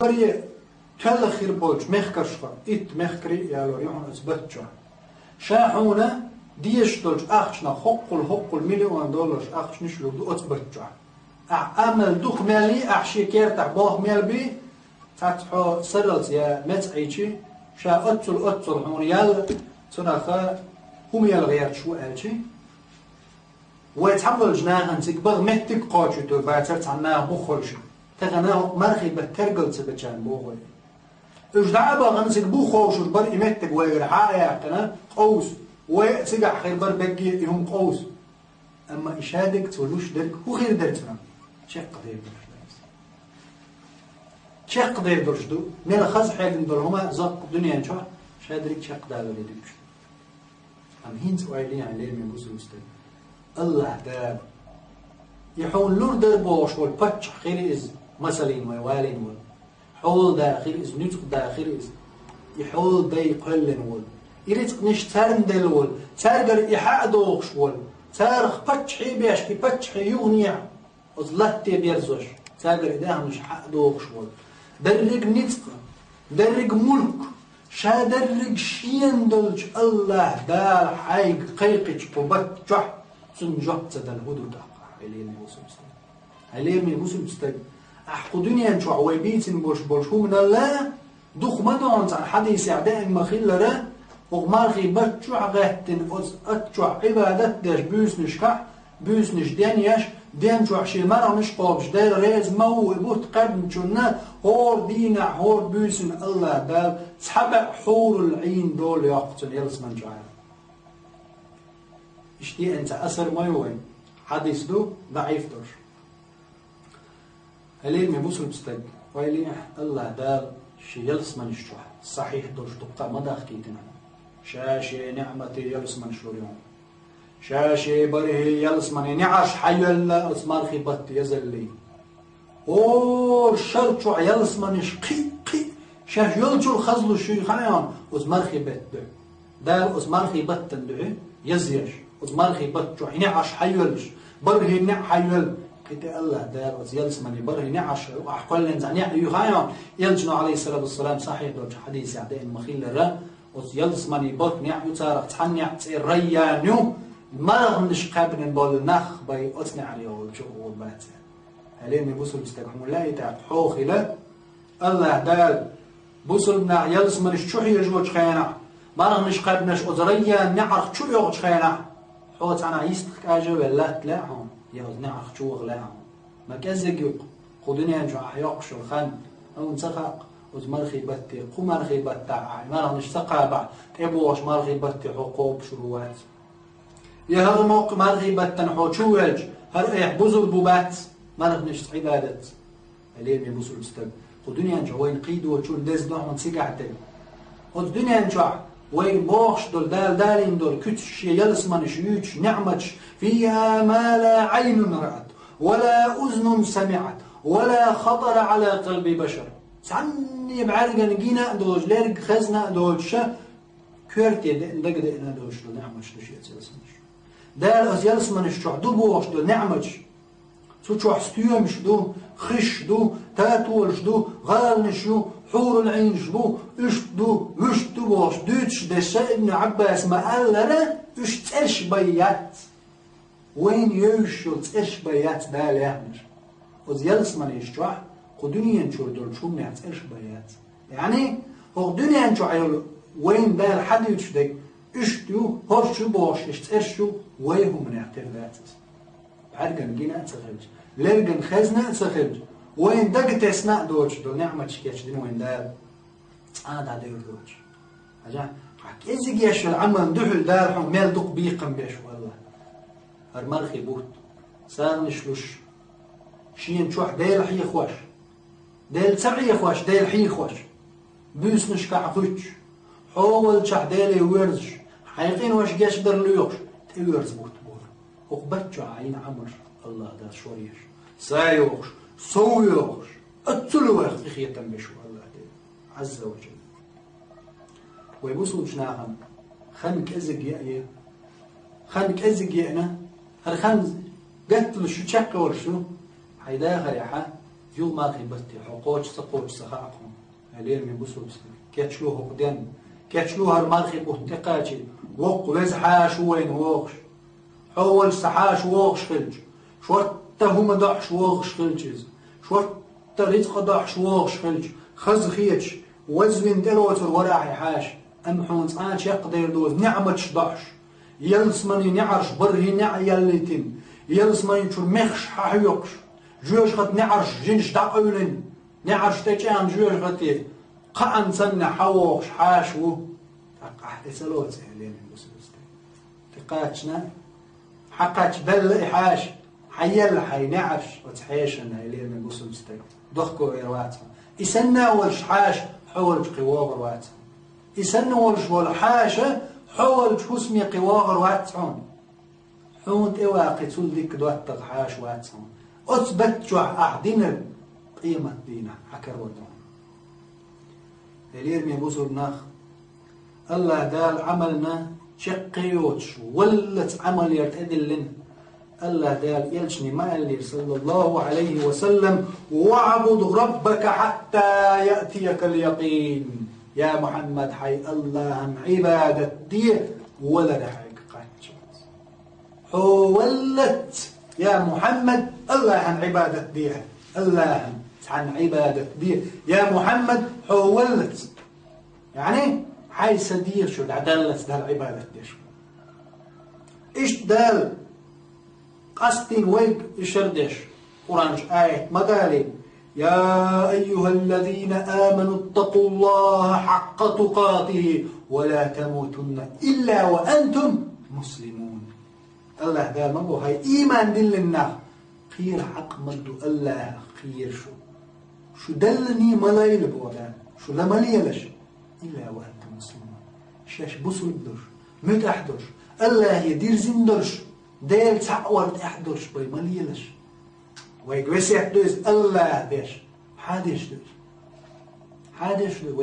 بري تل خير بولج مخكرشفا إت مخكري يالو يحون أثبتشوا شاحونا ديش دولج أخشنا حقل مليون دولار أخش نشلو دو أثبتشوا أعمل دوخ مالي أحشي كيرتع بوه مال بي فتحو سرلت يا متعيشي شا أتل هون يال تناخا هم يالغير شو ألشي ويتحمل جناهن تكبر مهتك قاجو دو باتر تعناه بخلشي تغناه مرخي بترجل تبجان بوغي إجدع باغن سيك بو خوش بر إمتك ويرحايا قنا قوس وسيقع خير بر بقي يهم قوس أما إشادك تولوش درك هو غير درتنا شيخ قدير درش شيخ قدير درش دو ميلا خاص حاجة ندور هما زاق الدنيا نشوح شادرك شيخ دالو لديكش أم هين سؤالي عن ليه من بوسو مستقل الله داب يحون لور در باش والبتش خير إز مثلين ويوالين ول حول داخل إز نطق داخل إز يحول دا يقلن ول يريتق نشترن دل ول تارجر إحاء دوغش ول تارخ بتشحي بيشكي بتشحي يغنيع وزلتي بيرزوش تارجر إداه مش حق دوغش ول درق نطق درق ملك شا درق شين دلج الله دار حيق قيقج وبتجح سنجح تدل هدو دقا علينا يوسف مستقل علينا يوسف مستقل أحكو دنيا نشوع ويبيتن بوش هو من الله دوخ مدعون عن حديث أعداء مخيل را وغمارخي بتشوع غهتن أتشوع عبادت داش بيوس نشكح بيوس نشدانياش دين شوع شي مرة مش قابش داير ريز مو بوت قرن شنا هور دينا هور بيوسن الله دال سحبع حور العين دول يقتل يلس من جعل اشتي انت أثر ما يوين حديث دو ضعيف دوش هلين مبوس المستق ويلي الله دال شي يلس من الشوح صحيح دوش دقة مداخ كيتنا شاشي نعمتي يلس من شوريون شاشي بره يلس من نعش حيال اسمار خيبت يزلي اور شرچو يلس من قي شاش يلچو الخزلو شي خنيان اسمار خيبت دال اسمار خيبت تندعي يزيش اسمار خيبت جو نعش حيالش بره نع حيال كده الله دار وزيلس من بره نعش وأحقل لنزع نع يخايم يلجنو عليه الصلاة والسلام صحيح دوج حديث عدين مخيل الرا وزيلس من بره نع يتارق تحنع تريانو مرغ نش قابن بول نخ باي أثنى عليه والجو والبات هلين بوصل بستقحم الله يتعب حوخلا الله دار بوصل نع يلس من الشوحي يجوج خيانع مرغ نش قابنش أزريا نعرق شو يوج خيانع حوت أنا يستخ أجو ولا تلاعهم يوزنع خشوغ لاهم ما كزق يق خدني أنجو حياقش الخن أو نسخق وزمرخي بتي قمرخي بتاع مرة نشتقى بعد تبوش مرخي بتي حقوب شروات يهرمق مرخي بتن حوشوج هر يحبزوا البوبات مرخ نشت عبادة عليهم يبوسوا المستقبل خدني أنجو وين قيدوا وشون دز دوهم تسيقعتين خدني أنجو وين بوش دول دالين دول كتش يلس منش يوتش نعمتش فيها ما لا عين رأت ولا أذن سمعت ولا خطر على قلب بشر سعني بعرق نجينا دوج ليرق خزنا دوج شا كورتي دق دقنا دوج دول نعمتش دوش يلس منش دال أز يلس منش شو دو بوش دول نعمتش شو حستيوم شدو خش دو تاتول شدو غال شدو حور العين شدو اشدو وشدو باش دوتش دشا ابن عباس ما قال لنا اش ترش بيات وين يوشو ترش بيات دال يحمش وز يلس من يشتوح قدنيا نشور دول شو من ترش بيات يعني هو دنيا نشو عيول وين دال حد يتشدك اشدو هرشو باش اشترشو ويهو من اعترفات عرقن جينا تسخرج لرقن خزنا تسخرج وين دقت اسناء دوش دول نعمة شكيش دين وين دال دا دير دوش أجا حك إزي جيش العمل دحل دال حم مال دق بيقم بيش والله هرمرخي بوت سان نشلوش شين شوح ديل حي خوش ديل سبعي خوش ديل حي خوش بيس نشكع خوش حول شح ديل يورزش حيقين وش جيش در ليوش تيورز بوت وقبتشو عين عمر الله دا شوريش سايوش سويوش اتلوش اخيتم بشو الله عز وجل ويبوسوا جناهم خنك ازق يأيه خنك ازق يأنا هل خن قتل شو تشكل شو حيدا خريحة يو ما غيبتي حقوق سقوق سخاقهم علير من بسوس كاتشلو هقدن كاتشلو هالمرخي بوتقاتي وق وزحاش وين وقش حول سحاش وقش خلج شو تهم دحش وقش خلجز شو رزق دحش وقش خلج خز خيتش وزن دلوتر وراحي حاش أمحون صانش يقدر دوز نعمتش دحش يلس من نعرش بره نع يلتين يلس من شو مخش حيوكش جوش خد نعرش جنش دقولن نعرش تجان جوش خديه قان سن حووش حاشو تقع تسلوت سهلين المسلسل تقاتشنا حقاتش دل حاش حيل حي نعرش وتحيشن هيلين من المسلسل دخكو يرواتهم يسنى والشحاش حول قواغر واتهم يسنى والحاشة حول حسمي قواغر واتهم حون تواقي تولدك دوات تغحاش واتهم أثبت جوع أحدنا قيمة دينا حكر ودون هلير من بوزر ناخ الله دال عملنا شقيوتش ولت عمل يرتدلن الله دال يلشني ما اللي صلى الله عليه وسلم واعبد ربك حتى يأتيك اليقين يا محمد حي الله عبادة دي ولا دحيك قاتشت حولت يا محمد الله عن عبادة دي الله عن عبادة دي يا محمد حولت يعني حي سدير شو العدالة ده العبادة دي شو إيش دال قصدين ويق يشردش قرآن آية مقالي يا أيها الذين آمنوا اتقوا الله حق تقاته ولا تموتن إلا وأنتم مسلمون الله قال ما هو هاي إيمان دلنا خير حق مدو الله خير شو دلني ملايل بوغان شو لمليلش إلا وأنتم مسلمون شاش بصل بدرش مت أحدرش الله يدير زندرش ديل تعورت أحدرش بي مليلش ويقوسي أحدوز الله ديش حادش